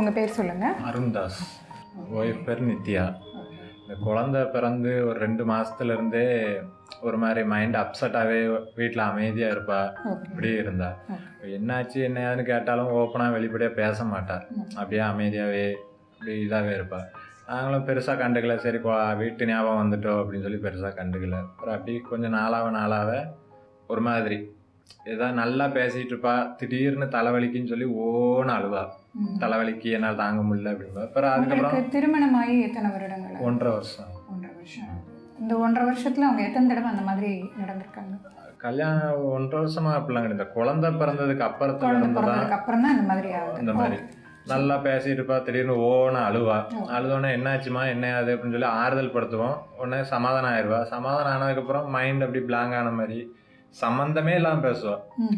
உங்கள் பேர் சொல்லுங்கள். அருண்தாஸ். ஒய்ஃப் பேர் நித்யா. இந்த குழந்தை பிறந்து ஒரு 2 மாதத்துலேருந்தே ஒரு மாதிரி மைண்ட் அப்செட்டாகவே வீட்டில் அமைதியாக இருப்பா. இப்படியே இருந்தா. என்னாச்சு என்னன்னு கேட்டாலும் ஓப்பனாக வெளிப்படையாக பேச மாட்டா. அப்படியே அமைதியாகவே இப்படி இதாகவே இருப்பாள். நாங்களும் பெருசாக கண்டுக்கல. சரி வீட்டு ஞாபகம் வந்துட்டோம் அப்படின்னு சொல்லி பெருசாக கண்டுக்கல. அப்புறம் அப்படி கொஞ்சம் நாளாக ஒரு மாதிரி ஏதாவது நல்லா பேசிகிட்டு இருப்பா. திடீர்னு தலைவலிக்குன்னு சொல்லி ஓன்னு அழுவா. தலைவலிக்கு என்னால் தாங்க முடியல அப்படின்பா. அப்புறம் அதுக்கப்புறம் திருமணமாகி எத்தனை வருடங்கள்? 1.5 வருஷம். 1.5 வருஷம். இந்த 1.5 வருஷத்தில் அவங்க எத்தனை தடவை அந்த மாதிரி நடந்திருக்காங்க? கல்யாணம் 1.5 வருஷமா அப்படிலாம் கிடையாது. குழந்தை பிறந்ததுக்கு அப்புறம் தான் இந்த மாதிரி இந்த மாதிரி நல்லா பேசிட்டு இருப்பா. திடீர்னு ஓன்னு அழுவா. அழுதோடனே என்னாச்சுமா என்ன ஆகுது அப்படின்னு சொல்லி ஆறுதல் படுத்துவோம். உடனே சமாதானம் ஆயிடுவா. சமாதானம் ஆனதுக்கப்புறம் மைண்ட் அப்படி பிளாங்க் ஆன மாதிரி சம்மந்தமே இல்லாமல் பேசுவா.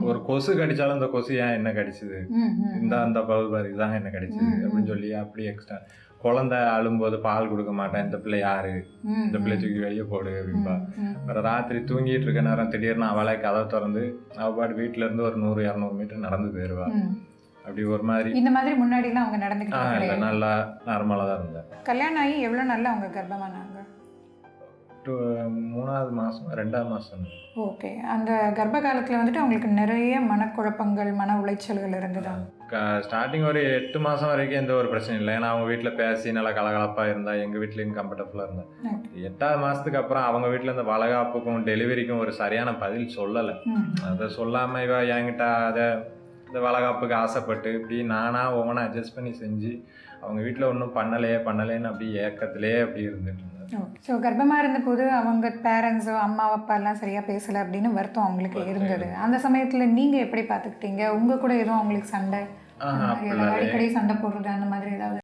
ஒரு கொசு கடிச்சாலும் இந்த கொசு ஏன் என்ன கடிச்சுது, அந்த பகுபாரி இதாங்க என்ன கடிச்சுது அப்படின்னு சொல்லி அப்படி எக்ஸ்ட்ரா. குழந்தை அழும்போது பால் கொடுக்க மாட்டேன், இந்த பிள்ளை யாரு, இந்த பிள்ளை தூக்கி வெளியே போடு அப்படின்பா. அப்புறம் ராத்திரி தூங்கிட்டு இருக்க நேரம் திடீர்னு அவளை கதை திறந்து அவள் பாட்டு வீட்டுல இருந்து ஒரு 100-200 மீட்டர் நடந்து போயிடுவா. அப்படி ஒரு மாதிரி இந்த மாதிரி முன்னாடிலாம் அவங்க நடந்துக்கிட்டாங்க. நல்லா நார்மலாக தான் இருந்தேன். கல்யாணம் ஆகி எவ்வளோ நாளில் அவங்க கர்ப்பமானாங்க? 3வது மாதம் 2வது மாதம். ஓகே. அந்த கர்ப்ப காலத்தில் வந்துட்டு அவங்களுக்கு நிறைய மனக்குழப்பங்கள், மன உளைச்சல்கள் இருந்ததா? ஸ்டார்டிங் ஒரு 8 மாதம் வரைக்கும் எந்த ஒரு பிரச்சனையும் இல்லை. ஏன்னா அவங்க வீட்டில் பேசி நல்லா கலகலப்பாக இருந்தா, எங்கள் வீட்லேயும் கம்ஃபர்டபுளாக இருந்தேன். 8வது மாதத்துக்கு அப்புறம் அவங்க வீட்டில் இந்த வளகாப்புக்கும் டெலிவரிக்கும் ஒரு சரியான பதில் சொல்லலை. அதை சொல்லாமல் இவ என்கிட்ட அதை இந்த வளகாப்புக்கு ஆசைப்பட்டு இப்படி நானாக ஒவ்வொன்றா அட்ஜஸ்ட் பண்ணி செஞ்சு அவங்க வீட்டில் ஒன்றும் பண்ணலேன்னு அப்படி ஏக்கத்திலே அப்படி இருந்துட்டு இருந்தேன். ஸோ கர்ப்பமாக இருந்தபோது அவங்க பேரண்ட்ஸோ அம்மா அப்பா எல்லாம் சரியாக பேசலை அப்படின்னு வருத்தம் அவங்களுக்கு இருந்தது. அந்த சமயத்தில் நீங்கள் எப்படி பார்த்துக்கிட்டீங்க? உங்கள் கூட எதுவும் அவங்களுக்கு சண்டை, அடிக்கடி சண்டை போடுறது அந்த மாதிரி ஏதாவது?